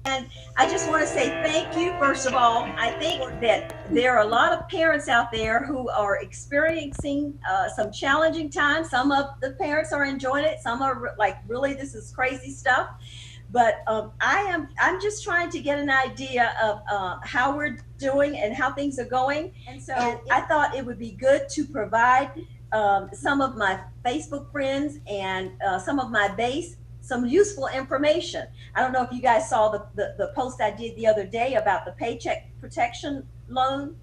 And I just want to say thank you, first of all. I think that there are a lot of parents out there who are experiencing some challenging times. Some of the parents are enjoying it. Some are like, really, this is crazy stuff. But I'm just trying to get an idea of how we're doing and how things are going. And so I thought it would be good to provide some of my Facebook friends and some of my base some useful information. I don't know if you guys saw the post I did the other day about the paycheck protection loan.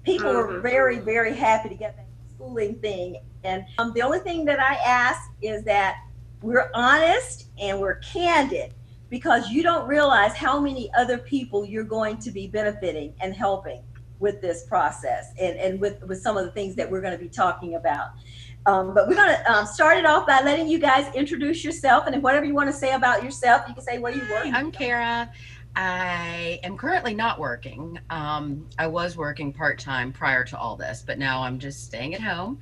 People were very, very happy to get that schooling thing. And the only thing that I ask is that we're honest and we're candid, because you don't realize how many other people you're going to be benefiting and helping with this process, and with some of the things that we're going to be talking about. But we're going to start it off by letting you guys introduce yourself, and whatever you want to say about yourself, you can say where you work. I'm Kara. I am currently not working. I was working part-time prior to all this, but now I'm just staying at home.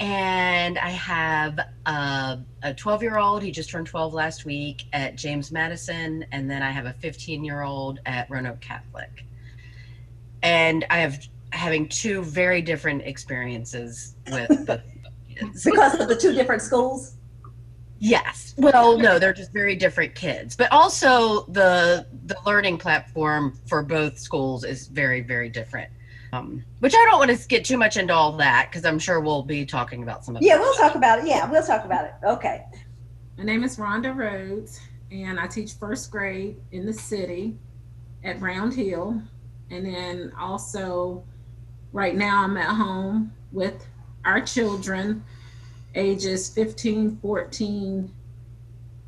And I have a 12-year-old. He just turned 12 last week at James Madison. And then I have a 15-year-old at Roanoke Catholic. And I have having two very different experiences with the kids. Because of the two different schools? Yes. Well, no, they're just very different kids. But also the learning platform for both schools is very, very different. Which I don't want to get too much into all that, because I'm sure we'll be talking about some of Yeah, we'll talk about it. Yeah, we'll talk about it. Okay. My name is Rhonda Rhodes, and I teach first grade in the city at Round Hill. And then also, right now, I'm at home with our children, ages 15, 14,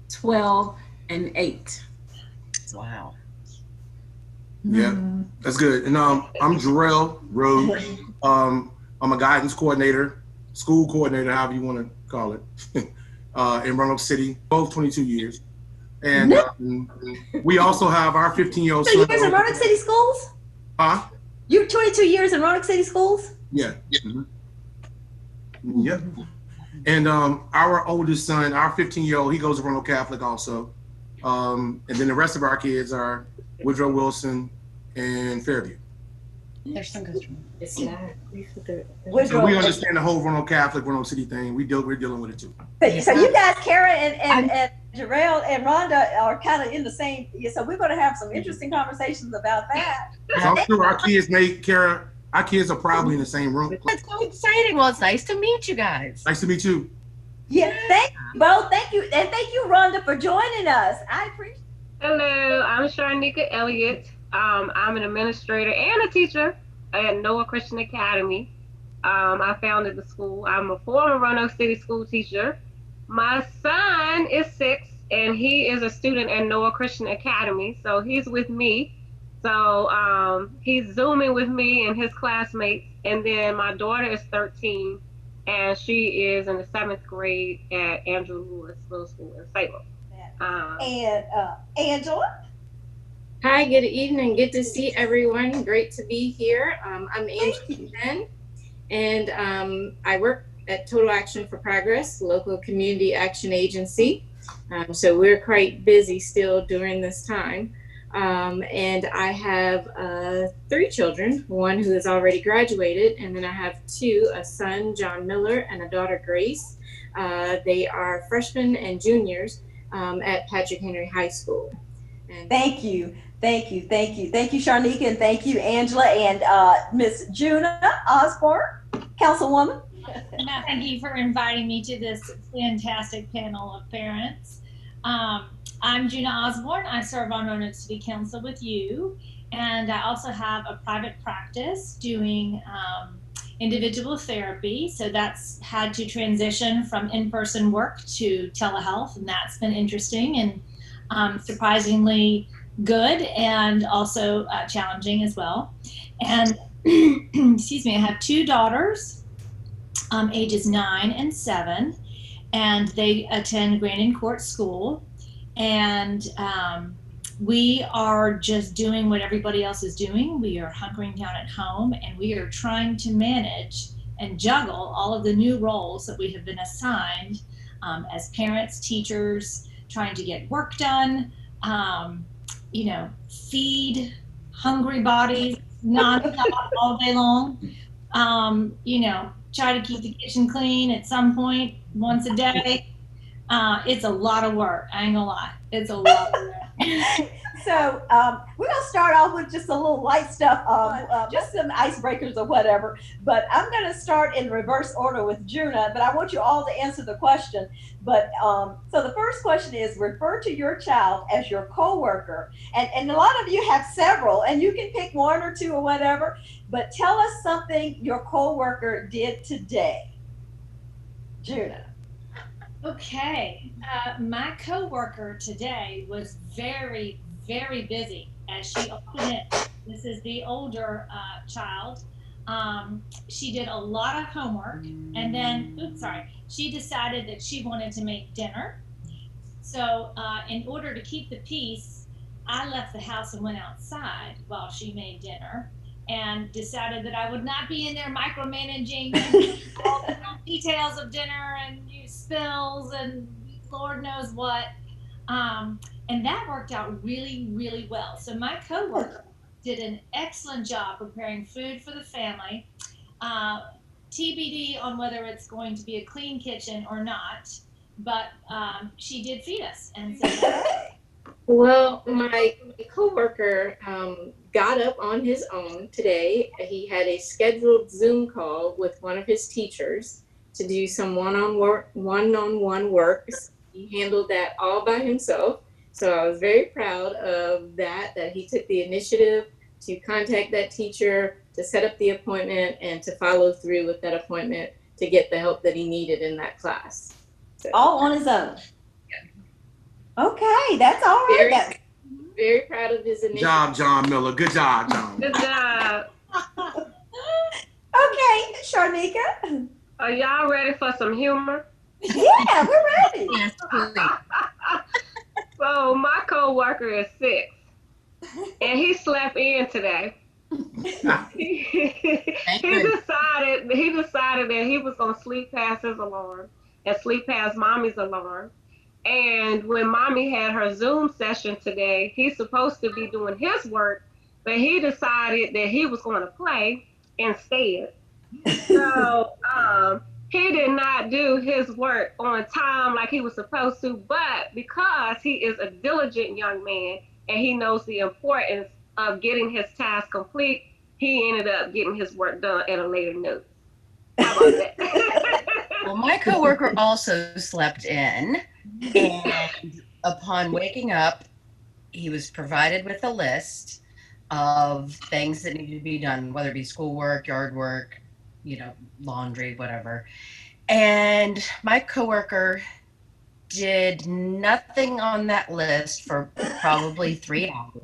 12, and 8. Wow. Yeah, that's good. And I'm Jarrell Rhodes. I'm a guidance coordinator, school coordinator, however you want to call it, in Roanoke City, both 22 years. And we also have our 15-year-old son. 22 years in Roanoke City schools? Huh? You're 22 years in Roanoke City schools? Yeah. Yep. And our oldest son, our 15-year-old, he goes to Roanoke Catholic also. And then the rest of our kids are Woodrow Wilson and Fairview. There's some customer. It's not. So we understand the whole Roanoke Catholic, Roanoke City thing. We're dealing with it too. So you guys, Kara and Jarrell and Rhonda, are kind of in the same. So we're going to have some interesting conversations about that. So I'm sure our kids are probably in the same room. That's so exciting. Well, it's nice to meet you guys. Nice to meet you. Yeah, thank you both. Thank you. And thank you, Rhonda, for joining us. I appreciate it. Hello, I'm Sharnika Elliott. I'm an administrator and a teacher at Noah Christian Academy. I founded the school. I'm a former Roanoke City school teacher. My son is 6, and he is a student at Noah Christian Academy, so he's with me. So he's Zooming with me and his classmates. And then my daughter is 13, and she is in the 7th grade at Andrew Lewis Middle School in Salem. And Angela? Hi, good evening. Good to see everyone. Great to be here. I'm Angela Chen, and I work at Total Action for Progress, local community action agency. So we're quite busy still during this time. And I have 3 children, one who has already graduated, and then I have 2, a son, John Miller, and a daughter, Grace. They are freshmen and juniors at Patrick Henry High School. And Thank you, Sharnika, and thank you, Angela, and Miss Juna Osborne, Councilwoman. Thank you for inviting me to this fantastic panel of parents. I'm Juna Osborne. I serve on Roanoke City Council with you, and I also have a private practice doing individual therapy. So that's had to transition from in-person work to telehealth, and that's been interesting and surprisingly good, and also challenging as well. And excuse me, I have 2 daughters, ages 9 and 7, and they attend Grandin Court School. And we are just doing what everybody else is doing. We are hunkering down at home, and we are trying to manage and juggle all of the new roles that we have been assigned as parents, teachers, trying to get work done, feed hungry bodies nonstop all day long. Try to keep the kitchen clean at some point once a day. It's a lot of work. I ain't gonna lie. It's a lot of work. So we're gonna start off with just a little light stuff, just some icebreakers or whatever. But I'm gonna start in reverse order with Juna. But I want you all to answer the question. But so the first question is: refer to your child as your coworker, and a lot of you have several, and you can pick one or two or whatever. But tell us something your coworker did today, Juna. Okay, my coworker today was very, very busy as she opened it. This is the older child. She did a lot of homework, and then, she decided that she wanted to make dinner. So, in order to keep the peace, I left the house and went outside while she made dinner, and decided that I would not be in there micromanaging all the details of dinner and spills and Lord knows what. And that worked out really, really well. So my coworker did an excellent job preparing food for the family. TBD on whether it's going to be a clean kitchen or not, but she did feed us. And so Well, my coworker got up on his own today. He had a scheduled Zoom call with one of his teachers to do some one-on-one work. He handled that all by himself. So I was very proud of that he took the initiative to contact that teacher, to set up the appointment, and to follow through with that appointment to get the help that he needed in that class. So, all on his own. Okay, that's all right. Very proud of his initiative. Good job, John Miller. Good job, John. Good job. Okay, Sharnika. Are y'all ready for some humor? Yeah, we're ready. Yes, please. So my coworker is 6, and he slept in today. he decided that he was gonna sleep past his alarm and sleep past mommy's alarm. And when mommy had her Zoom session today, he's supposed to be doing his work, but he decided that he was going to play instead. So he did not do his work on time like he was supposed to, but because he is a diligent young man and he knows the importance of getting his task complete, he ended up getting his work done at a later note. How about that? Well, my coworker also slept in, and upon waking up, he was provided with a list of things that needed to be done, whether it be schoolwork, yard work, laundry, whatever. And my coworker did nothing on that list for probably 3 hours.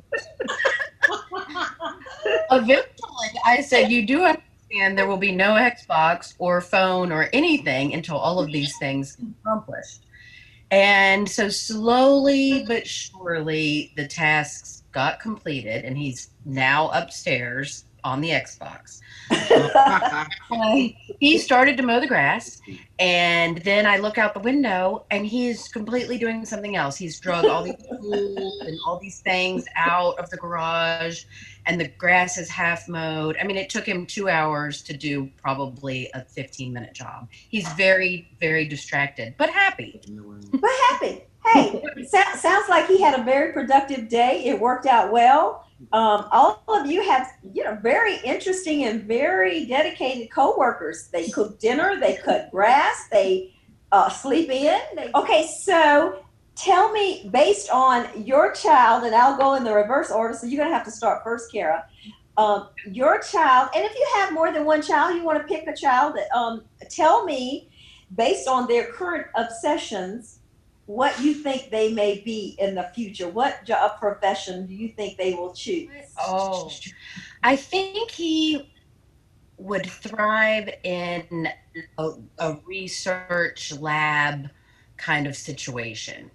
Eventually, I said, "You do understand there will be no Xbox or phone or anything until all of these things are accomplished." And so slowly but surely the tasks got completed, and he's now upstairs on the Xbox. He started to mow the grass, and then I look out the window and he's completely doing something else. He's drug all these tools and all these things out of the garage, and the grass is half mowed. I mean, it took him 2 hours to do probably a 15-minute job. He's very, very distracted, but happy. But happy. Hey, sounds like he had a very productive day. It worked out well. All of you have, very interesting and very dedicated coworkers. They cook dinner, they cut grass, they sleep in. Okay, so tell me, based on your child, and I'll go in the reverse order, so you're going to have to start first, Kara. Your child, and if you have more than one child, you want to pick a child, tell me, based on their current obsessions, what you think they may be in the future. What job profession do you think they will choose? Oh, I think he would thrive in a research lab kind of situation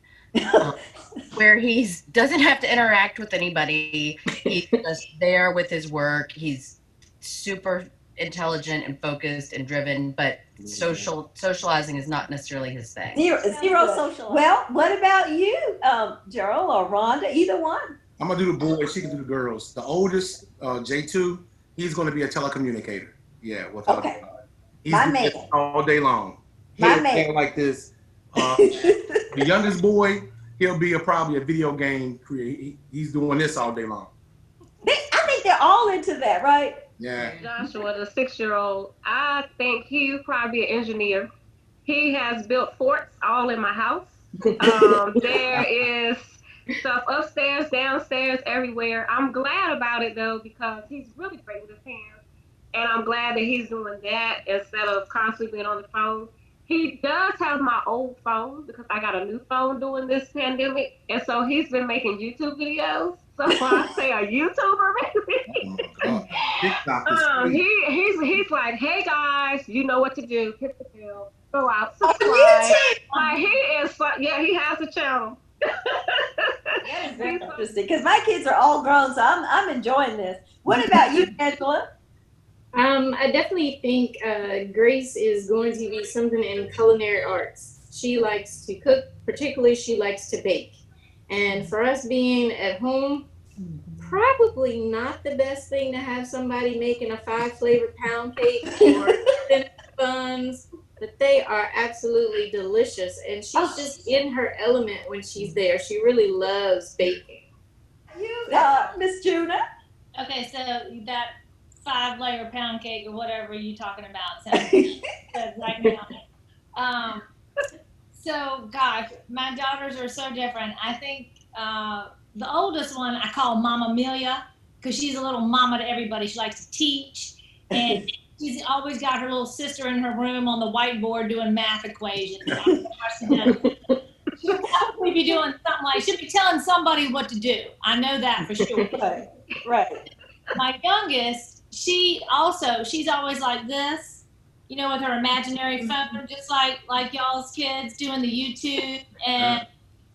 where he doesn't have to interact with anybody. He's just there with his work. He's super intelligent and focused and driven, but socializing is not necessarily his thing. Zero social. Well, what about you, Gerald or Rhonda? Either one. I'm gonna do the boys. She can do the girls. The oldest, J2, he's gonna be a telecommunicator. Yeah, without Okay. he's My doing man. this all day long. My He'll man. stand like this. The youngest boy, he'll be probably a video game creator. He's doing this all day long. I think they're all into that, right? Yeah. Joshua, the 6-year-old, I think he'll probably be an engineer. He has built forts all in my house. There is stuff upstairs, downstairs, everywhere. I'm glad about it though because he's really great with his hands, and I'm glad that he's doing that instead of constantly being on the phone. He does have my old phone because I got a new phone during this pandemic, and so he's been making YouTube videos. So I say a YouTuber maybe. Oh my God. TikTok is crazy. He's like, hey guys, you know what to do. Hit the bell, go out, On subscribe. YouTube. Like he is, yeah, he has a channel. That is very interesting because my kids are all grown, so I'm enjoying this. What about you, Angela? I definitely think Grace is going to be something in culinary arts. She likes to cook, particularly she likes to bake. And for us being at home, probably not the best thing to have somebody making a 5-flavored pound cake or buns, but they are absolutely delicious. And she's just in her element when she's there. She really loves baking. You, Miss Juna? Okay, so that 5-layer pound cake or whatever you're talking about sounds good right now. So, gosh, my daughters are so different. I think the oldest one I call Mama Amelia because she's a little mama to everybody. She likes to teach, and she's always got her little sister in her room on the whiteboard doing math equations. She'll probably be doing something like, she'll be telling somebody what to do. I know that for sure. Right, right. My youngest, she's always like this, you know, with her imaginary phone, just like y'all's kids doing the YouTube and,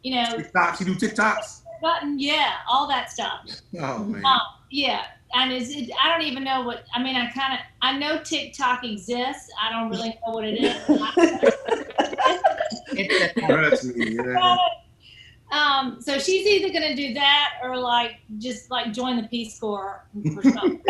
you know, TikToks. You do TikToks? button, yeah, all that stuff. Oh man. Yeah, and I don't even know what, I mean, I know TikTok exists. I don't really know what it is. Trust me, yeah. So she's either gonna do that or just join the Peace Corps or something.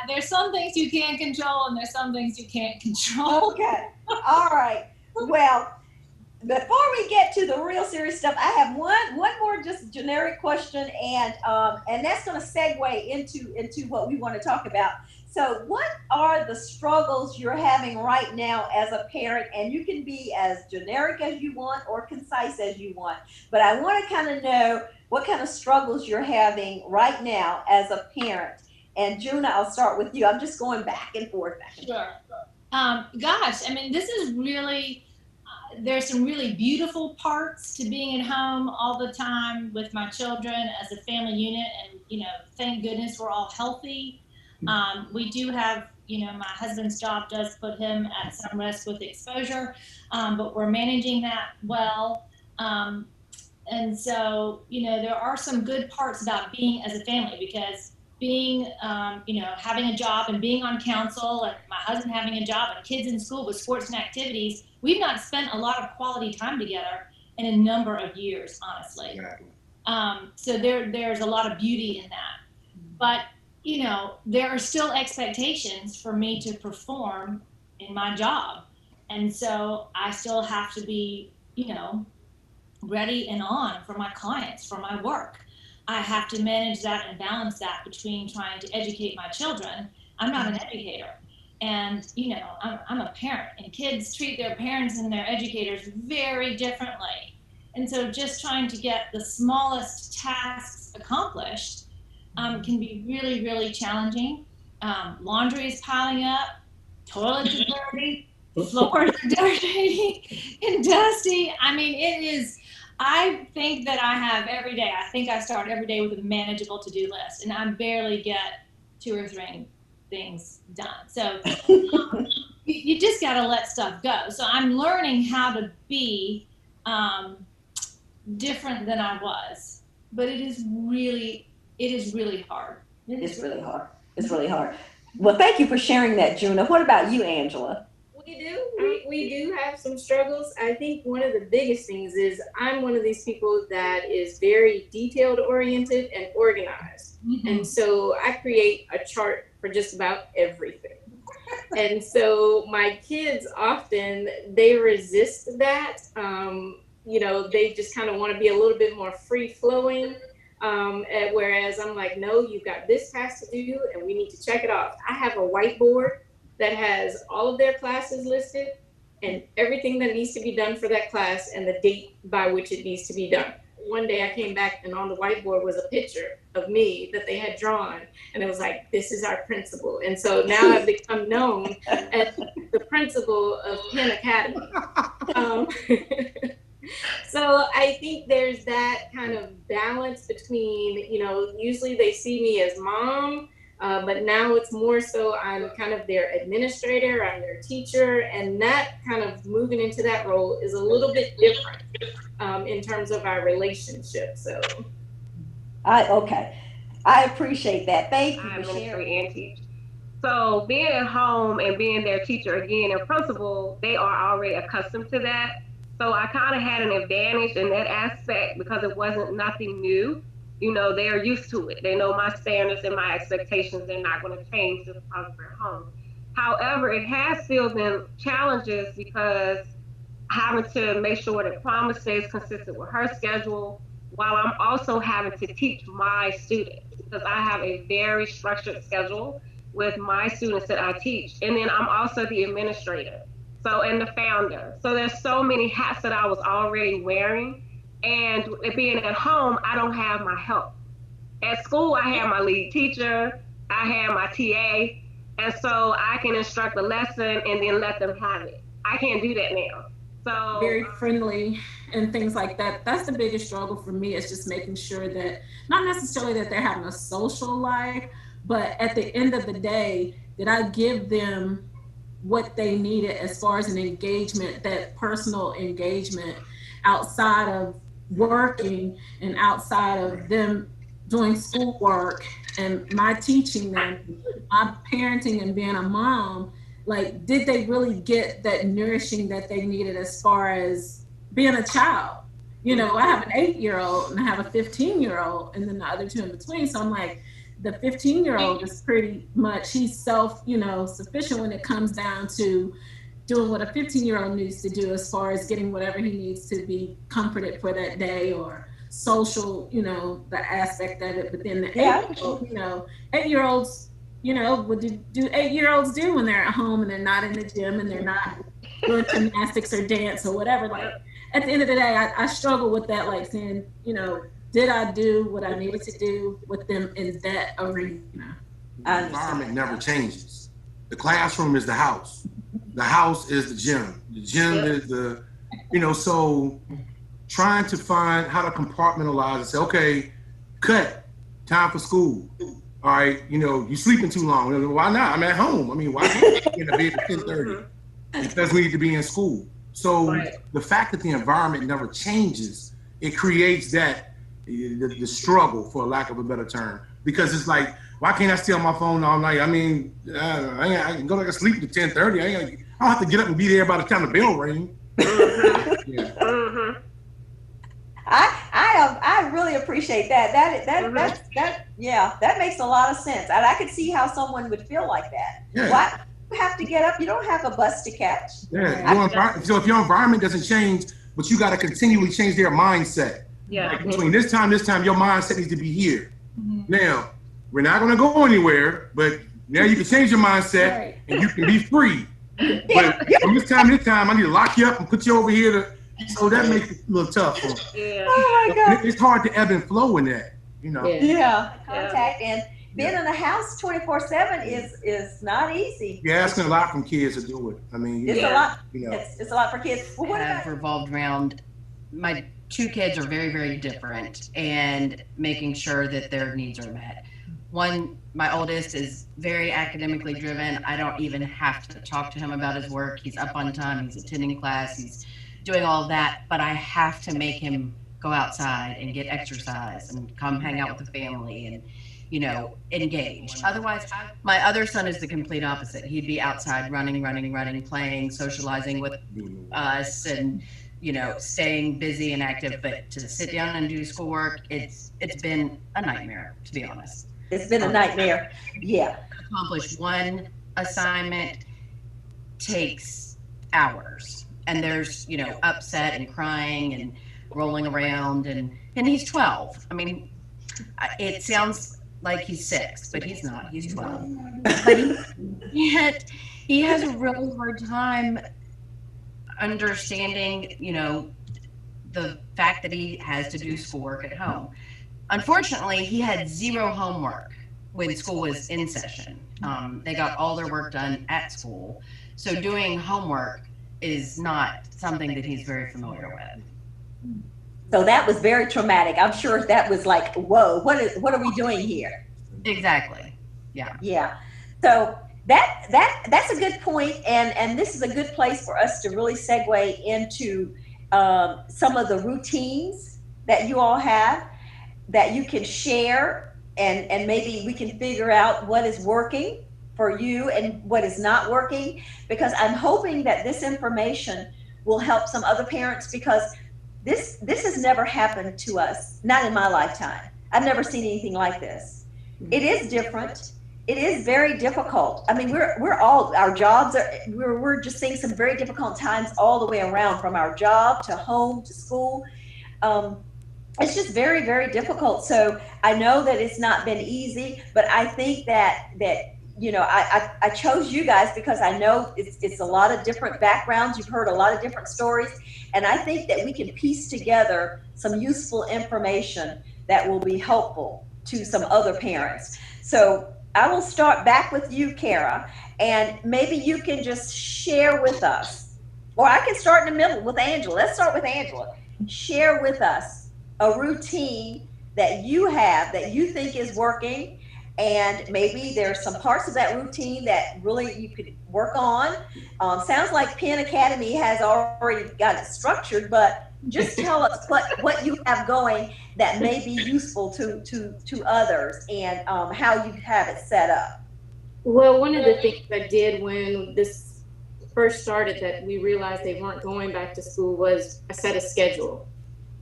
There's some things you can't control and there's some things you can't control. Okay. All right. Well, before we get to the real serious stuff, I have one more just generic question, and that's going to segue into what we want to talk about. So, what are the struggles you're having right now as a parent? And you can be as generic as you want or concise as you want, but I want to kind of know what kind of struggles you're having right now as a parent. And Juna, I'll start with you. I'm just going back and forth. Sure. Gosh, I mean, this is really, there's some really beautiful parts to being at home all the time with my children as a family unit. And, you know, thank goodness we're all healthy. We do have, you know, my husband's job does put him at some risk with exposure, but we're managing that well. And so, you know, there are some good parts about being as a family because being, you know, having a job and being on council and my husband having a job and kids in school with sports and activities, we've not spent a lot of quality time together in a number of years, honestly. Exactly. So there's a lot of beauty in that. But, you know, there are still expectations for me to perform in my job. And so I still have to be, you know, ready and on for my clients, for my work. I have to manage that and balance that between trying to educate my children. I'm not an educator. And, you know, I'm a parent, and kids treat their parents and their educators very differently. And so just trying to get the smallest tasks accomplished can be really, really challenging. Laundry is piling up, toilets are dirty, floors are dirty and dusty. I mean, it is. I think that I have every day. I think I start every day with a manageable to-do list, and I barely get 2 or 3 things done. So you just got to let stuff go. So I'm learning how to be different than I was, but it is really hard. It's really hard. It's really hard. Well, thank you for sharing that, Juna. What about you, Angela? Well, We do. We do have some struggles. I think one of the biggest things is I'm one of these people that is very detailed oriented and organized. And so I create a chart for just about everything. And so my kids often, they resist that. They just kind of want to be a little bit more free flowing. Whereas I'm like, no, you've got this task to do and we need to check it off. I have a whiteboard that has all of their classes listed and everything that needs to be done for that class and the date by which it needs to be done. One day I came back and on the whiteboard was a picture of me that they had drawn, and it was like, this is our principal. And so now I've become known as the principal of Penn Academy. So I think there's that kind of balance between, usually they see me as mom, but now it's more so I'm kind of their administrator, I'm their teacher, and that kind of moving into that role is a little bit different in terms of our relationship. So I appreciate that. Thank you I for sharing. administrate and teach. So being at home and being their teacher again and principal, they are already accustomed to that. So I kind of had an advantage in that aspect because it wasn't nothing new. They're used to it. They know my standards and my expectations. They're not going to change just because we're at home. However, it has still been challenges because having to make sure that Promise stays consistent with her schedule, while I'm also having to teach my students because I have a very structured schedule with my students that I teach. And then I'm also the administrator. And the founder. So there's so many hats that I was already wearing. And being at home, I don't have my help. At school, I have my lead teacher, I have my TA, and so I can instruct a lesson and then let them have it. I can't do that now. So very friendly and things like that. That's the biggest struggle for me, is just making sure that, not necessarily that they're having a social life, but at the end of the day, that I give them what they needed as far as an engagement, that personal engagement outside of working and outside of them doing schoolwork and my teaching them, my parenting and being a mom. Like, did they really get that nourishing that they needed as far as being a child? I have an 8-year-old and I have a 15-year-old and then the other two in between. So I'm like, the 15-year-old is pretty much, he's sufficient when it comes down to doing what a 15-year-old needs to do as far as getting whatever he needs to be comforted for that day or social, the aspect of it. But then the 8-year-old, 8-year-olds, what do 8-year-olds do when they're at home and they're not in the gym and they're not doing gymnastics or dance or whatever? Like, at the end of the day, I struggle with that, like saying, did I do what I needed to do with them in that arena? The environment never changes. The classroom is the house. The house is the gym. The gym is the, so trying to find how to compartmentalize and say, okay, cut, time for school. All right, you sleeping too long. Why not? I'm at home. I mean, why can't I get in the bed at 10:30? Because we need to be in school. So the fact that the environment never changes, it creates that, the struggle, for lack of a better term, because it's like, why can't I stay on my phone all night? I mean, I can go to sleep to 10:30. I don't have to get up and be there by the time the bell rings. I really appreciate that. That makes a lot of sense. And I could see how someone would feel like that. Yeah. Why you have to get up? You don't have a bus to catch. Yeah. So if your environment doesn't change, but you got to continually change their mindset. Yeah. Like between this time, your mindset needs to be here. Now, we're not going to go anywhere, but now you can change your mindset and you can be free. But from this time, I need to lock you up and put you over here. So that makes it a little tough. Yeah. Oh my God. It's hard to ebb and flow in that, Contact and being in the house 24/7 is not easy. You're asking a lot from kids to do it. I mean, it's a lot. It's a lot for kids. Well, what have revolved around my 2 kids are very, very different, and making sure that their needs are met. One, my oldest, is very academically driven. I don't even have to talk to him about his work. He's up on time. He's attending class. He's doing all of that, but I have to make him go outside and get exercise and come hang out with the family and engaged. Otherwise, my other son is the complete opposite. He'd be outside running, playing, socializing with us, and staying busy and active. But to sit down and do schoolwork, it's been a nightmare, to be honest. It's been a nightmare. Yeah. Accomplish one assignment takes hours, and there's upset and crying and rolling around, and he's 12. I mean, it sounds like he's 6, but he's not. He's 12. But yet he has a really hard time understanding, the fact that he has to do schoolwork at home. Unfortunately, he had 0 homework when school was in session. They got all their work done at school. So doing homework is not something that he's very familiar with. So that was very traumatic. I'm sure that was like, whoa, what are we doing here? Exactly. Yeah. Yeah. So that's a good point, and this is a good place for us to really segue into some of the routines that you all have that you can share, and maybe we can figure out what is working for you and what is not working, because I'm hoping that this information will help some other parents, because this has never happened to us, not in my lifetime. I've never seen anything like this. It is different. It is very difficult. I mean, we're all, our jobs are, we're just seeing some very difficult times all the way around, from our job to home to school. It's just very, very difficult. So I know that it's not been easy, but I think that I chose you guys because I know it's a lot of different backgrounds. You've heard a lot of different stories, and I think that we can piece together some useful information that will be helpful to some other parents. So I will start back with you, Kara, and maybe you can just share with us, or I can start in the middle with Angela. Let's start with Angela. Share with us a routine that you have that you think is working, and maybe there's some parts of that routine that really you could work on. Sounds like Penn Academy has already got it structured, but just tell us what you have going that may be useful to others, and how you have it set up. Well, one of the things I did when this first started, that we realized they weren't going back to school, was I set a schedule.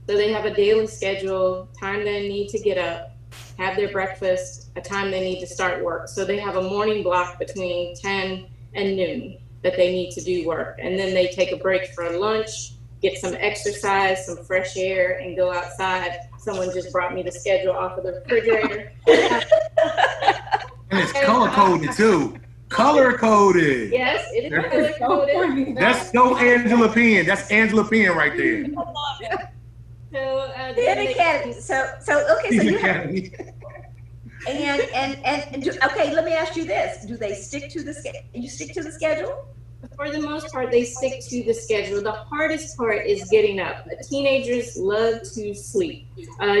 So they have a daily schedule, time they need to get up, have their breakfast, a time they need to start work. So they have a morning block between 10 and noon that they need to do work. And then they take a break for lunch, get some exercise, some fresh air, and go outside. Someone just brought me the schedule off of the refrigerator. And it's color coded too. Color coded. Yes, it is color coded. That's no Angela Penn. That's Angela Penn right there. So, Penn Academy. So okay. So you have, okay. Let me ask you this: do they stick to the schedule? You stick to the schedule? For the most part, they stick to the schedule. The hardest part is getting up. Teenagers love to sleep.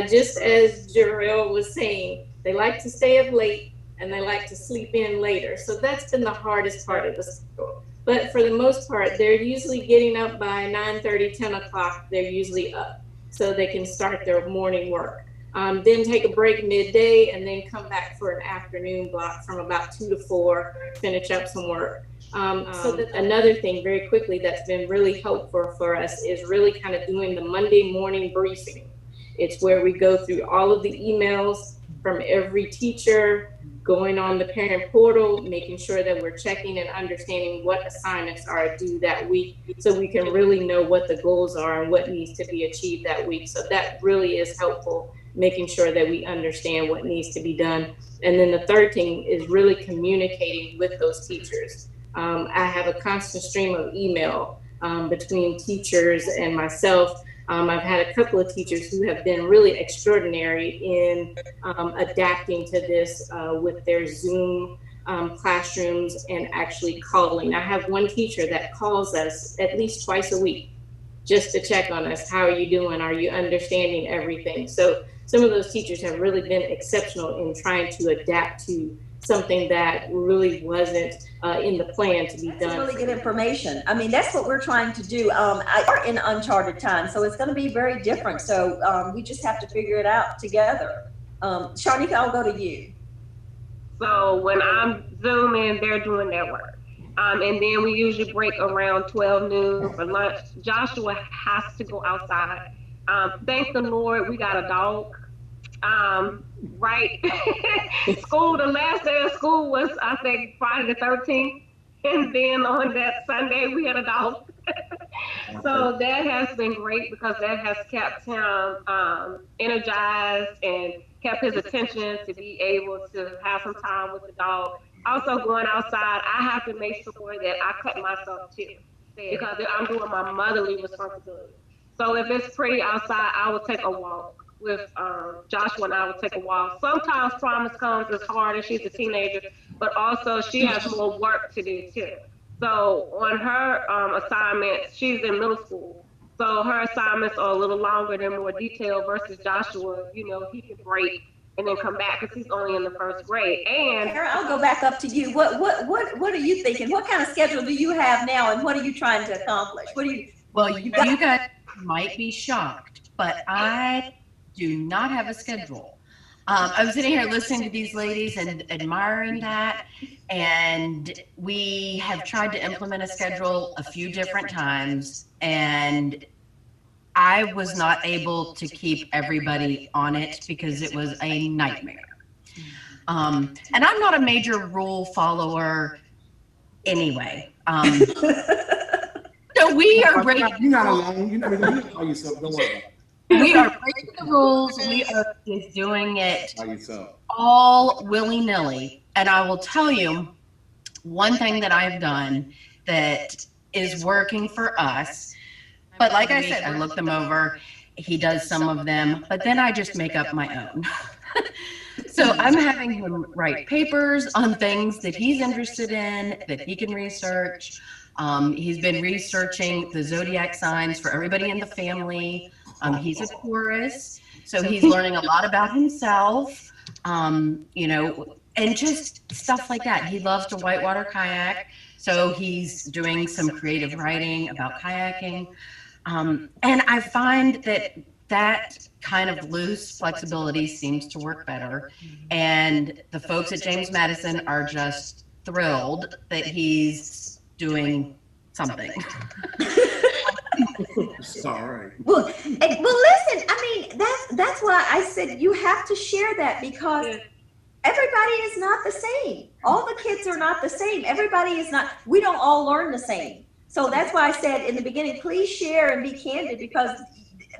Just as Jarrell was saying, they like to stay up late and they like to sleep in later. So that's been the hardest part of the schedule. But for the most part, they're usually getting up by 9:30, 10 o'clock. They're usually up so they can start their morning work. Then take a break midday and then come back for an afternoon block from about 2 to 4, finish up some work. Another thing very quickly that's been really helpful for us is really kind of doing the Monday morning briefing. It's where we go through all of the emails from every teacher, going on the parent portal, making sure that we're checking and understanding what assignments are due that week, so we can really know what the goals are and what needs to be achieved that week. So that really is helpful, making sure that we understand what needs to be done. And then the third thing is really communicating with those teachers. I have a constant stream of email between teachers and myself. I've had a couple of teachers who have been really extraordinary in adapting to this with their Zoom classrooms and actually calling. I have one teacher that calls us at least twice a week just to check on us. How are you doing? Are you understanding everything? So some of those teachers have really been exceptional in trying to adapt to something that really wasn't in the plan to be done. That's really good information. I mean, that's what we're trying to do. We're in uncharted times, so it's going to be very different. So we just have to figure it out together. Sharnika, I'll go to you. So when I'm Zooming, they're doing their work. And then we usually break around 12 noon for lunch. Joshua has to go outside. Thank the Lord, we got a dog. Right. School, the last day of school was, I think, Friday the 13th. And then on that Sunday, we had a dog. So that has been great because that has kept him energized and kept his attention to be able to have some time with the dog. Also, going outside, I have to make sure that I cut myself too because I'm doing my motherly responsibility. So if it's pretty outside, I will take a walk with Joshua, and I will take a walk. Sometimes Promise comes as hard as she's a teenager, but also she has more work to do too. So on her assignments, she's in middle school. So her assignments are a little longer and more detailed versus Joshua. You know, he can break and then come back because he's only in the first grade. And Kara, I'll go back up to you. What are you thinking? What kind of schedule do you have now, and what are you trying to accomplish? What do you? Well, you guys might be shocked, but I do not have a schedule. I was sitting here listening to these ladies and admiring that, and we have tried to implement a schedule a few different times, and I was not able to keep everybody on it because it was a nightmare. And I'm not a major rule follower anyway. So we are breaking. You're not alone. You're not even by yourself. Don't worry. We are breaking the rules. We are just doing it By yourself. all willy-nilly. And I will tell you one thing that I've done that is working for us. But like I said, I look them over. He does some of them, but then I just make up my own. So I'm having him write papers on things that he's interested in, that he can research. He's been researching the zodiac signs for everybody in the family. He's a Taurus, so he's learning a lot about himself, you know, and just stuff like that. He loves to whitewater kayak, so he's doing some creative writing about kayaking. And I find that kind of loose flexibility seems to work better. And the folks at James Madison are just thrilled that he's doing something. Sorry. Well, listen. I mean, that's why I said you have to share that because everybody is not the same. All the kids are not the same. Everybody is not. We don't all learn the same. So that's why I said in the beginning, please share and be candid because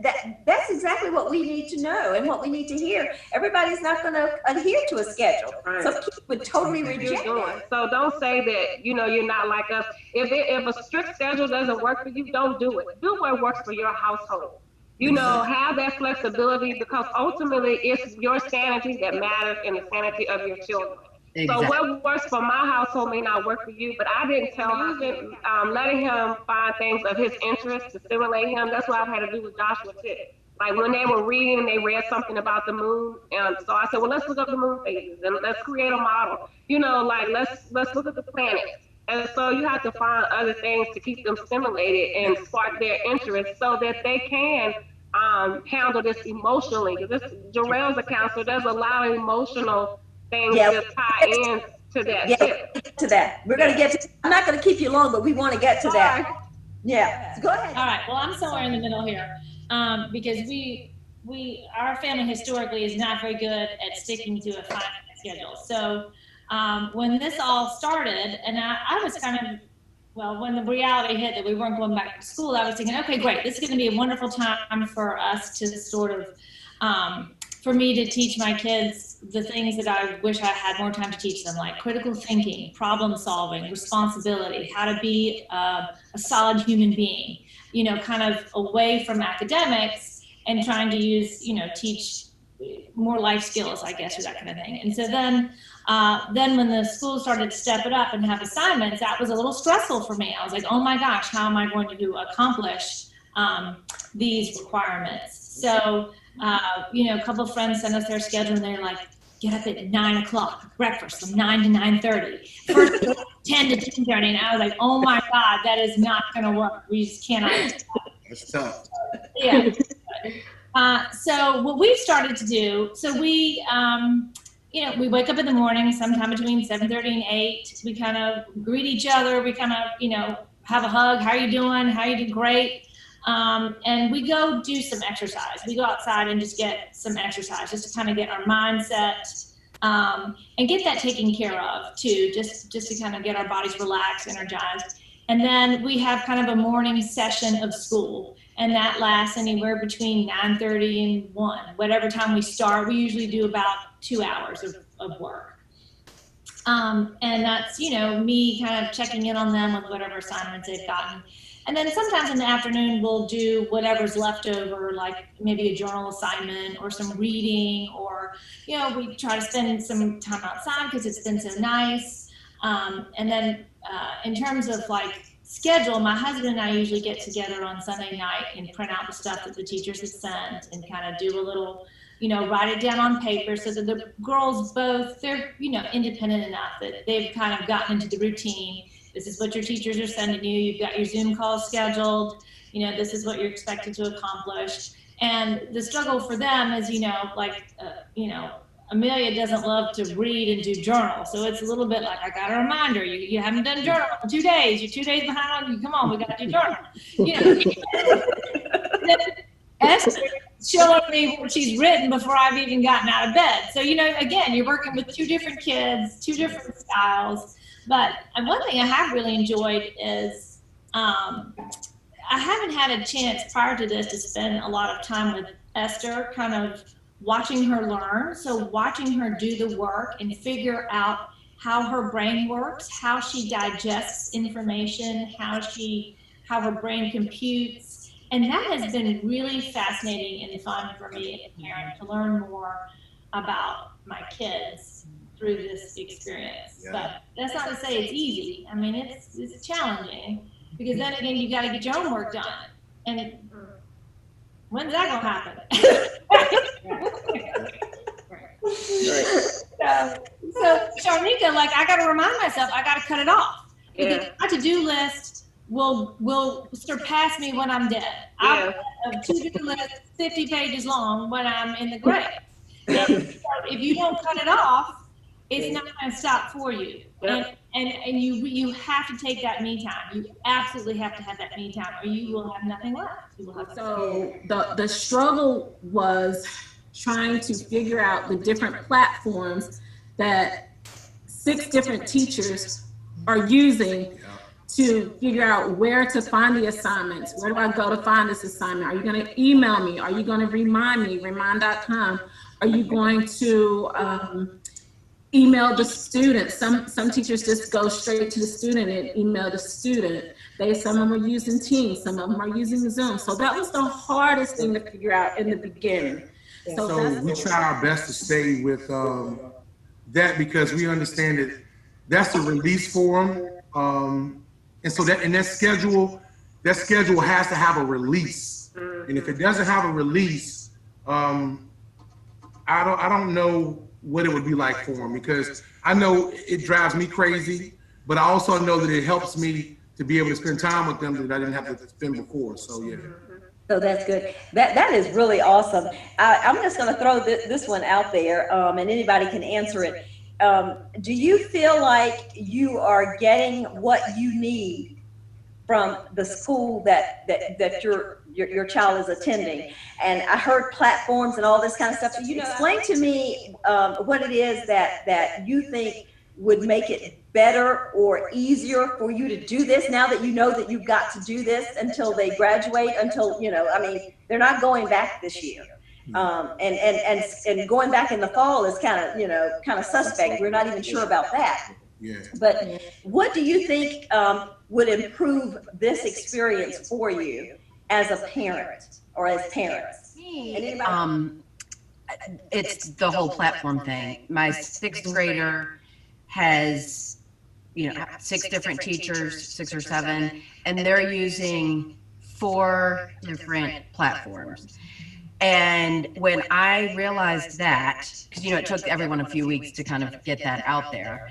that's exactly what we need to know and what we need to hear. Everybody's not going to adhere to a schedule. Right. Some kids would totally reject it. So don't say that, you know, you're not like us. If a strict schedule doesn't work for you, don't do it. Do what works for your household. You know, have that flexibility because ultimately it's your sanity that matters and the sanity of your children. Exactly. So what works for my household may not work for you, but I didn't tell him, letting him find things of his interest to stimulate him. That's what I've had to do with Joshua too. Like when they were reading and they read something about the moon, and so I said, well, let's look up the moon phases and let's create a model. You know, like let's look at the planets. And so you have to find other things to keep them stimulated and spark their interest so that they can handle this emotionally. Because Jarrell's a counselor, there's a lot of emotional things that tie in to that. Get to that. We're going to get to, I'm not going to keep you long, but we want to get to that. Yeah. So go ahead. All right. Well, I'm somewhere in the middle here because our family historically is not very good at sticking to a fine schedule. So when this all started, and I was kind of, well, when the reality hit that we weren't going back to school, I was thinking, okay, great. This is going to be a wonderful time for us to sort of, for me to teach my kids the things that I wish I had more time to teach them, like critical thinking, problem solving, responsibility, how to be a solid human being, you know, kind of away from academics and trying to use, you know, teach more life skills, I guess, or that kind of thing. And so then when the school started to step it up and have assignments, that was a little stressful for me. I was like, oh my gosh, how am I going to accomplish these requirements? So, you know, a couple of friends sent us their schedule and they're like, get up at 9 o'clock, breakfast from 9 to 9:30, first 10 to 10:30. And I was like, oh my God, that is not going to work. We just cannot. That's tough. Yeah. So what we've started to do, so we, we wake up in the morning sometime between 7:30 and 8. We kind of greet each other. We kind of, have a hug. How are you doing? How you doing? Great. And we go do some exercise. We go outside and just get some exercise, just to kind of get our mindset and get that taken care of too, just to kind of get our bodies relaxed, energized. And then we have kind of a morning session of school, and that lasts anywhere between 9:30 and 1. Whatever time we start, we usually do about 2 hours of work. And that's, me kind of checking in on them with whatever assignments they've gotten. And then sometimes in the afternoon, we'll do whatever's left over, like maybe a journal assignment or some reading, or, we try to spend some time outside because it's been so nice. And then in terms of schedule, my husband and I usually get together on Sunday night and print out the stuff that the teachers have sent and kind of do a little, write it down on paper so that the girls both, they're, independent enough that they've kind of gotten into the routine. This is what your teachers are sending you. You've got your Zoom calls scheduled. This is what you're expected to accomplish. And the struggle for them is, Amelia doesn't love to read and do journal. So it's a little bit like, I got a reminder, you haven't done journal in 2 days. You're 2 days behind on you. Come on, we got to do journal. Esther showing me what she's written before I've even gotten out of bed. So, again, you're working with 2 different kids, 2 different styles. But one thing I have really enjoyed is I haven't had a chance prior to this to spend a lot of time with Esther, kind of watching her learn. So watching her do the work and figure out how her brain works, how she digests information, how her brain computes. And that has been really fascinating and fun for me as a parent to learn more about my kids through this experience. Yeah. But that's not to say it's easy. I mean, it's challenging, because then again, you got to get your own work done. And when's that going to happen? So Sharnika, I got to remind myself, I got to cut it off. Because my to-do list will surpass me when I'm dead. I've got a to-do list 50 pages long when I'm in the grave. So if you don't cut it off, it's not going to stop for you. And you have to take that me time. You absolutely have to have that me time, or you will have nothing left. So the struggle was trying to figure out the different platforms that 6 different teachers are using to figure out where to find the assignments. Where do I go to find this assignment? Are you going to email me? Are you going to remind me? Remind.com. Are you going to email the student? Some teachers just go straight to the student and email the student. Some of them are using Teams, some of them are using Zoom. So that was the hardest thing to figure out in the beginning. So we try our best to stay with that, because we understand that that's the release forum. And so that schedule has to have a release. And if it doesn't have a release, I don't know what it would be like for them, because I know it drives me crazy, but I also know that it helps me to be able to spend time with them that I didn't have to spend before. So yeah. So that's good. That is really awesome. I'm just going to throw this one out there, and anybody can answer it. Do you feel like you are getting what you need from the school that your child is attending? And I heard platforms and all this kind of stuff. So you explain to me what it is that you think would make it better or easier for you to do this, now that you know that you've got to do this until they graduate, until, they're not going back this year. And going back in the fall is kind of suspect. We're not even sure about that. Yeah. But what do you think would improve this experience for you as a parent or as parents? It's the whole platform thing. My 6th grader has, 6 different teachers, 6 or 7, and they're using 4 different platforms. And when I realized that, because, it took everyone a few weeks to kind of get that out there,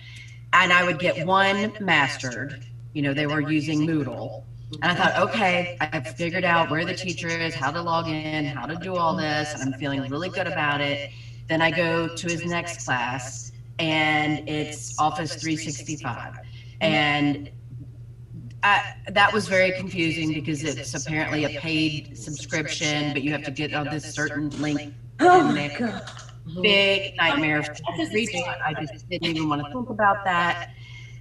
and I would get one mastered, they were using Moodle. And I thought, okay, I've figured out where the teacher is, how to log in, how to do all this, and I'm feeling really good about it. Then I go to his next class and it's Office 365. And that was very confusing because it's apparently a paid subscription, but you have to get on this certain link. Oh my God. Big nightmare. I just didn't even want to think about that.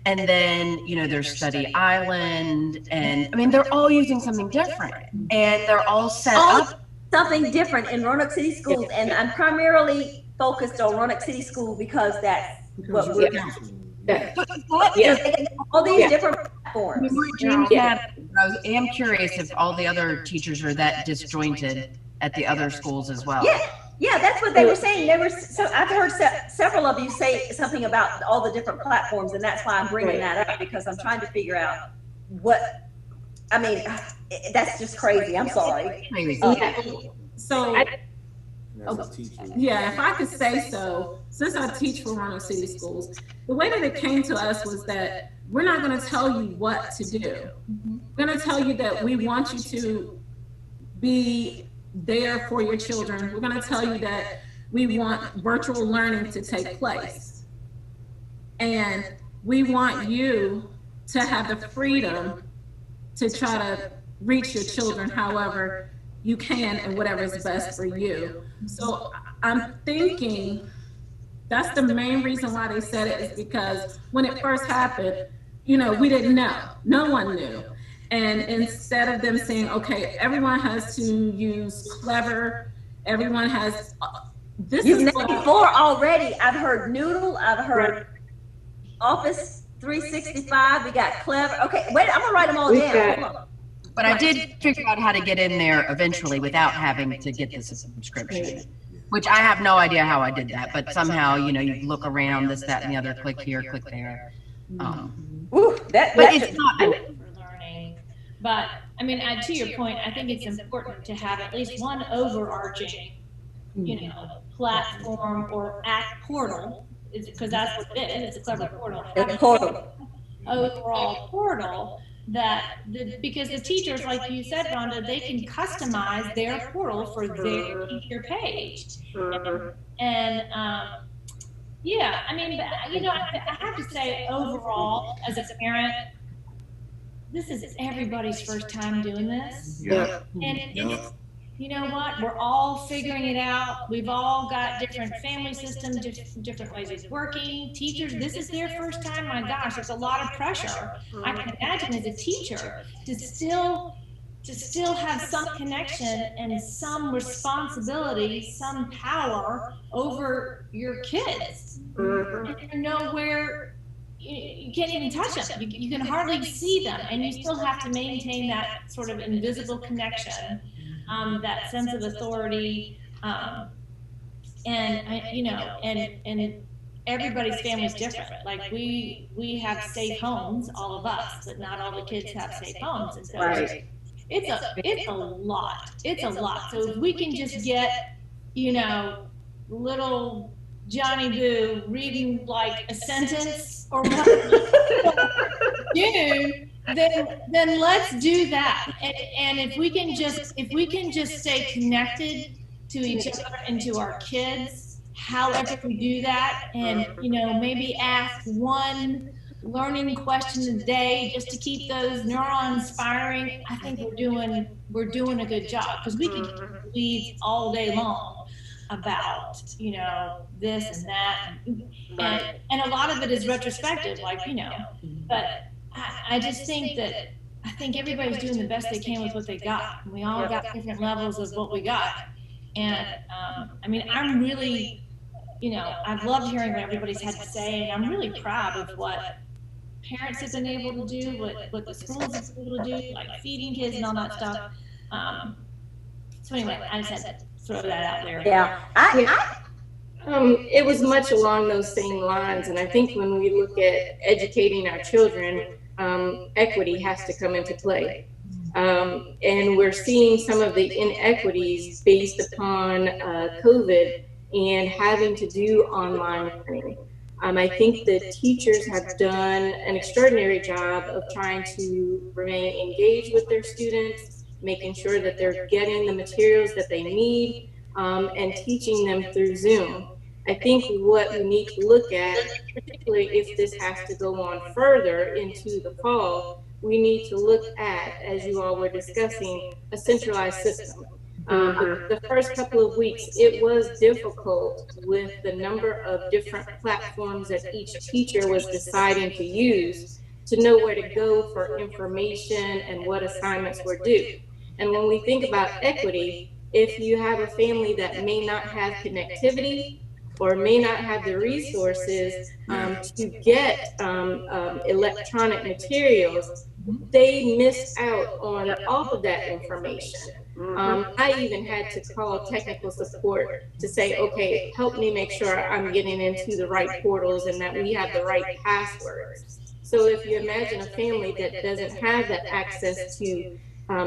And then, there's Study Island, and I mean, they're all using something different, and they're all set up. Something different in Roanoke City Schools, and I'm primarily focused on Roanoke City School because that's what we're all these different platforms. I am curious if all the other teachers are that disjointed at the other schools as well. Yeah, that's what they were saying. I've heard several of you say something about all the different platforms, and that's why I'm bringing that up, because I'm trying to figure out that's just crazy. I'm sorry. So, if I could say so, since I teach for Roanoke City Schools, the way that it came to us was that we're not going to tell you what to do. We're going to tell you that we want you to be there for your children. We're going to tell you that we want virtual learning to take place. And we want you to have the freedom to try to reach your children however you can and whatever is best for you. So I'm thinking that's the main reason why they said it, is because when it first happened, we didn't know. No one knew. And instead of them saying, okay, everyone has to use Clever, everyone has, You've named 4 already. I've heard Noodle, I've heard Office 365, we got Clever. Okay, wait, I'm gonna write them all down. But I did figure out how to get in there eventually without having to get this subscription, which I have no idea how I did that, but somehow, you look around, this, that, and the other, click here, click there. But it's not learning. But I mean, to your point, I think it's important to have at least one overarching, platform or portal, because that's what it is. It's a Clever portal. Overall portal because the teachers, like you said, Rhonda, they can customize their portal for their teacher page. And I have to say, overall, as a parent, this is everybody's first time doing this. And it's, you know what? We're all figuring it out. We've all got different family systems, different ways of working. Teachers, this is their first time. My gosh, there's a lot of pressure. I can imagine as a teacher to still have some connection and some responsibility, some power over your kids. And you know where you can't even touch them. You can hardly see them, and you still have to maintain that sort of invisible connection. That sense of authority, and everybo's family is different. Like we have safe homes, all of us, but not all the kids have safe homes, and so it's a lot. It's a lot. So if we can just get, little Johnny Boo reading like a sentence or what then let's do that. And if we can just stay connected to each other and to our kids, however we do that, and maybe ask one learning question a day just to keep those neurons firing, I think we're doing a good job, because we can keep weeds all day long about this and that, and a lot of it is retrospective, but I just think everybody's doing the best they can with what they got. We all got different levels of what we got. And I'm really, I've loved hearing what everybody's had to say, and I'm really proud of what parents have been able to do, what the schools have been able to do, like feeding kids and all that stuff. So anyway, I just had to throw that out there. Yeah. It was much along those same lines, and I think when we look at educating our children, equity has to come into play. And we're seeing some of the inequities based upon COVID and having to do online learning. I think the teachers have done an extraordinary job of trying to remain engaged with their students, making sure that they're getting the materials that they need, and teaching them through Zoom. I think what we need to look at, particularly if this has to go on further into the fall, we need to look at, as you all were discussing, a centralized system. The first couple of weeks, it was difficult with the number of different platforms that each teacher was deciding to use to know where to go for information and what assignments were due. And when we think about equity, if you have a family that may not have connectivity or may not have the resources to get electronic materials, they miss out on all of that information. I even had to call technical support to say, okay, help me make sure I'm getting into the right portals and that we have the right passwords. So if you imagine a family that doesn't have that access to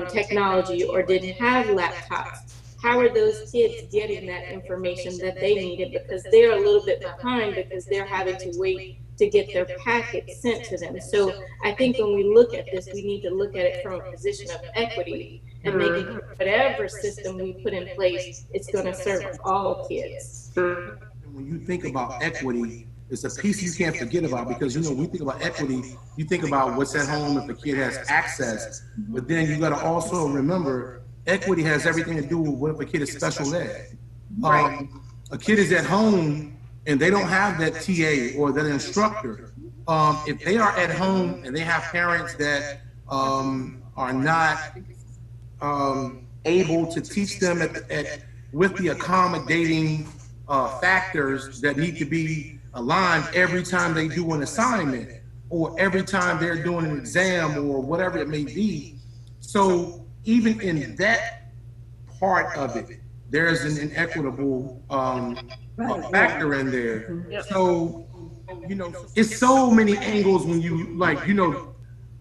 technology or didn't have laptops, how are those kids getting that information that they needed? Because they're a little bit behind because they're having to wait to get their packet sent to them. So I think when we look at this, we need to look at it from a position of equity and making sure whatever system we put in place, it's going to serve all kids. When you think about equity, it's a piece you can't forget about, because, you know, when you think about equity, you think about what's at home if the kid has access, but then you got to also remember equity has everything to do with what if a kid is special ed. A kid is at home and they don't have that TA or that instructor. If they are at home and they have parents that are not able to teach them with the accommodating factors that need to be aligned every time they do an assignment or every time they're doing an exam or whatever it may be. So even in that part of it, there's an inequitable factor in there. So, you know, it's so many angles when you, like, you know,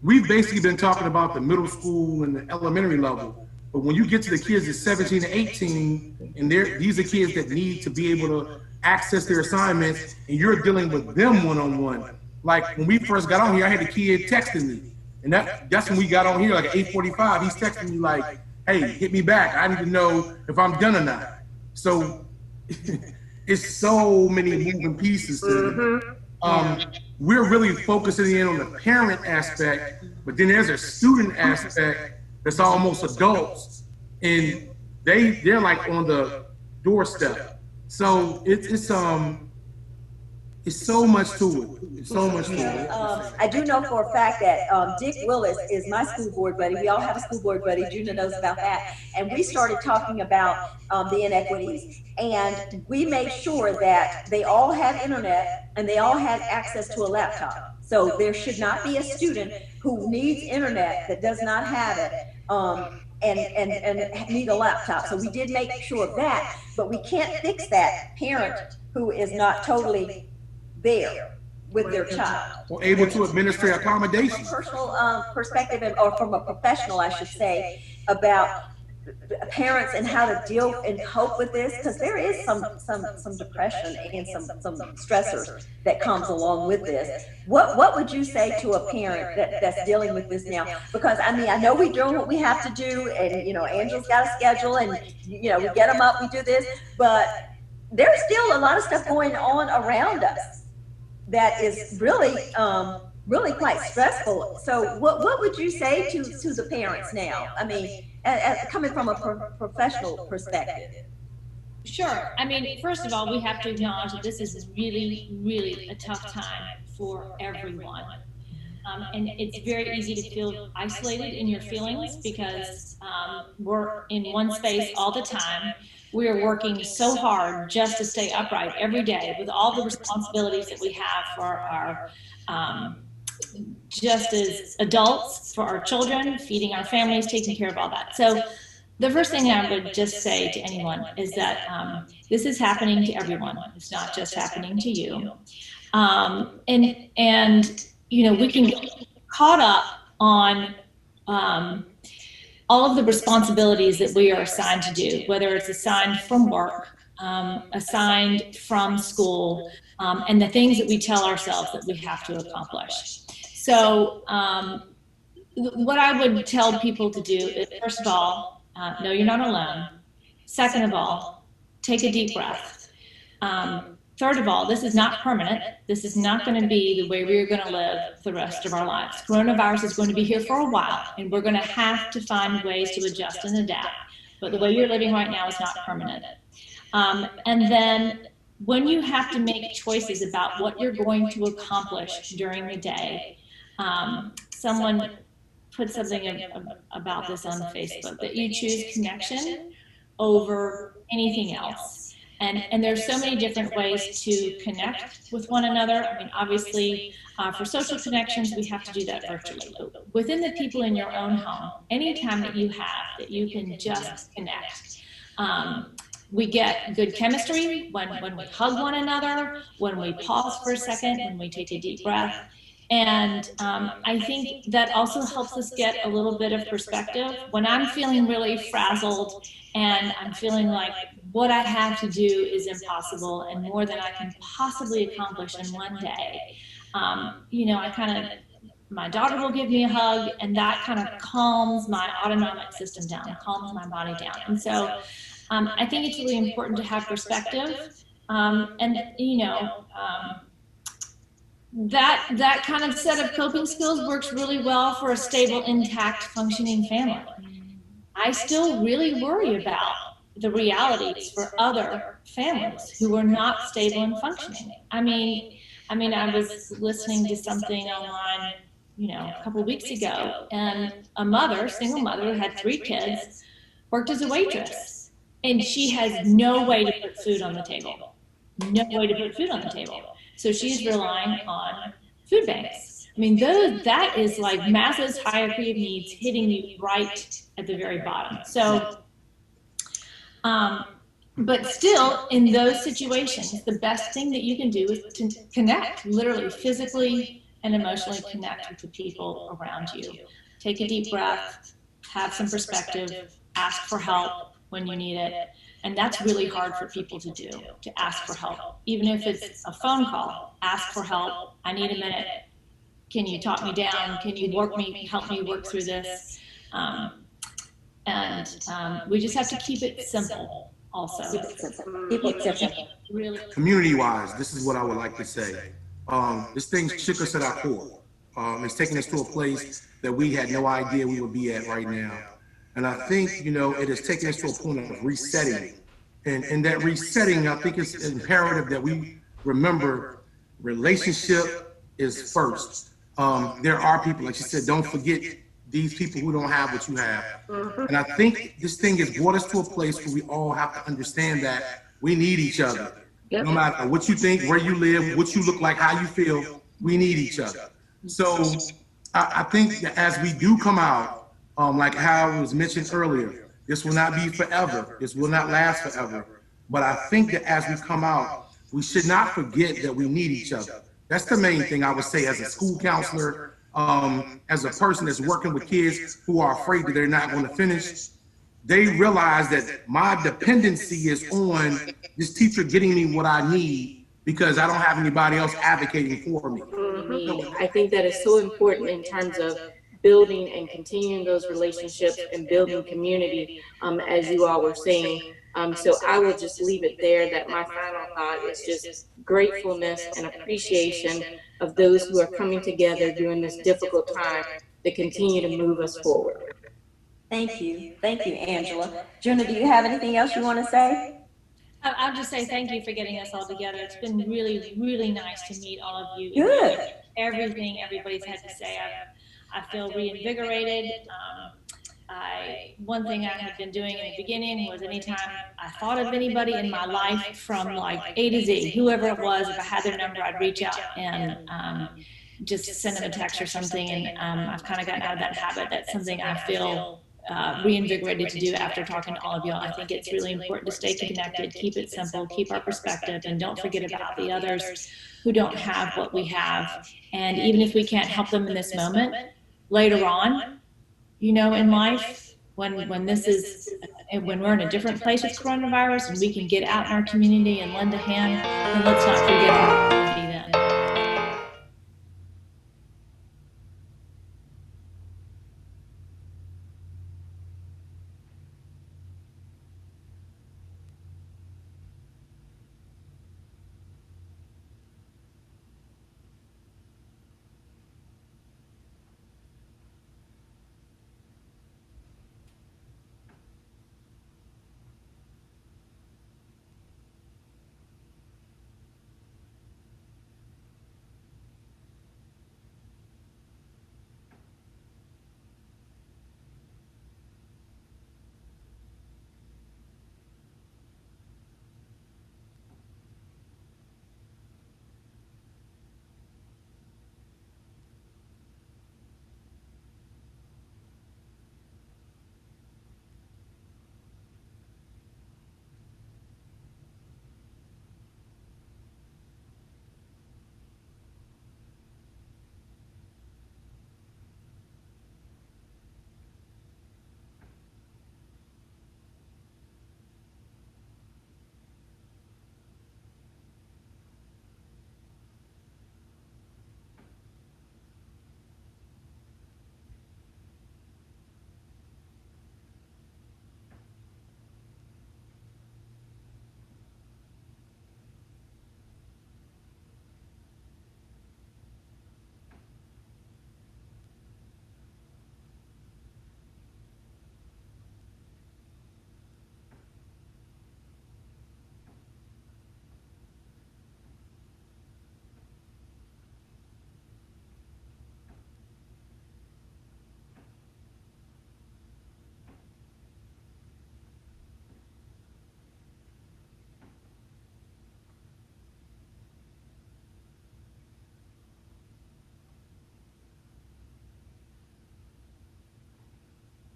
we've basically been talking about the middle school and the elementary level, but when you get to the kids at 17 to 18, and these are kids that need to be able to access their assignments, and you're dealing with them one-on-one. Like when we first got on here, I had a kid texting me, and that's when we got on here, like at 8:45, he's texting me like, hey, hit me back. I need to know if I'm done or not. So it's so many moving pieces to it. We're really focusing in on the parent aspect, but then there's a student aspect that's almost adults, and they're like on the doorstep. So it's so much to it. It's so much to it. I do know for a fact that Dick Willis is my school board buddy. We all have a school board buddy. Juna knows about that. And we started talking about the inequities. And we made sure that they all had internet and they all had access to a laptop. So there should not be a student who needs internet that does not have it. And need a laptop. So we did make sure of that, but we can't fix that parent who is not totally there with their child. Or able to administer accommodation. From a personal perspective, or from a professional, I should say, about parents and how to deal and cope with this, because there is some depression and some stressors that comes along with this. What would you say to a parent that's dealing with this now? Because I mean, I know we're doing what we have to do, and you know, Angela's got a schedule, and you know, we get them up, we do this, but there's still a lot of stuff going on around us that is really really quite stressful. So what would you say to the parents now? I mean, coming from a professional perspective. Sure. I mean, first of all, we have to acknowledge that this is really, really a tough time for everyone. And it's very easy to feel isolated in your feelings because we're in one space all the time. We are working so hard just to stay upright every day with all the responsibilities that we have for our just as adults, for our children, feeding our families, taking care of all that. So the first thing I would just say to anyone is that this is happening to everyone. It's not just happening to you. And you know, we can get caught up on all of the responsibilities that we are assigned to do, whether it's assigned from work, assigned from school, and the things that we tell ourselves that we have to accomplish. So what I would tell people to do is, first of all, know you're not alone. Second of all, take a deep breath. third of all, this is not permanent. This is not going to be the way we're going to live the rest of our lives. Coronavirus is going to be here for a while, and we're going to have to find ways to adjust and adapt. But the way you're living right now is not permanent. And then when you have to make choices about what you're going to accomplish during the day, someone put something about this on Facebook, that you choose connection over anything else. And there's so many different ways to connect with one another. I mean, obviously, for social connections, we have to do that virtually. But within the people in your own home, anytime that you have that you can just connect. We get good chemistry when we hug one another, when we pause for a second, when we take a deep breath. And I think that also helps us get a little bit of perspective. When I'm feeling really frazzled and I'm feeling like what I have to do is impossible and more than I can possibly accomplish in one day, my daughter will give me a hug, and that kind of calms my autonomic system down, calms my body down. And so I think it's really important to have perspective. That kind of set of coping skills works really well for a stable, intact, functioning family. I still really worry about the realities for other families who are not stable and functioning. I mean, I was listening to something online, a couple of weeks ago, and a single mother who had 3 kids, worked as a waitress, and she has no way to put food on the table. No way to put food on the table. So she's relying on food banks. I mean, that is like Maslow's hierarchy of needs hitting you right at the very bottom. So, but still, in those situations, the best thing that you can do is to connect, literally, physically and emotionally connect with the people around you. Take a deep breath, have some perspective, ask for help when you need it. And that's really hard for people to do, to ask for help. Even if it's a phone call, ask for help. I need a minute. Can you talk me down? Can you help me work through this? We just have to keep it simple also. Keep it simple. Really. Community-wise, this is what I would like to say. This thing shook us at our core. It's taken us to a place that we had no idea we would be at right now. And I think, it has taken us to a point of resetting. And in that resetting, I think it's imperative that we remember relationship is first. There are people, like you said, don't forget these people who don't have what you have. And I think this thing has brought us to a place where we all have to understand that we need each other. No matter what you think, where you live, what you look like, how you feel, we need each other. So I think that as we do come out, like how it was mentioned earlier, this will not be forever. This will not last forever. But I think that as we come out, we should not forget that we need each other. That's the main thing I would say as a school counselor, as a person that's working with kids who are afraid that they're not going to finish. They realize that my dependency is on this teacher getting me what I need because I don't have anybody else advocating for me. I think that is so important in terms of building and continuing those relationships and building community, as you all were saying. So I will just leave it there, that my final thought is just gratefulness and appreciation of those who are coming together during this difficult time to continue to move us forward. Thank you, Angela. Juna, do you have anything else you want to say? I'll just say thank you for getting us all together. It's been really, really nice to meet all of you. Good. Everything everybody's had to say, I feel reinvigorated. One thing I had been doing in the beginning was anytime I thought of anybody in my life from like A to Z, whoever it was, if I had their number, I'd reach out and just send them a text or something. And I've kind of gotten out of that habit. That's something I feel reinvigorated to do after talking to all of y'all. I think it's really important to stay connected, keep it simple, keep our perspective, and don't forget about the others who don't have what we have. And even if we can't help them in this moment, later on, in life, when we're in a different place with coronavirus and we can get out in our community and lend a hand, then let's not forget about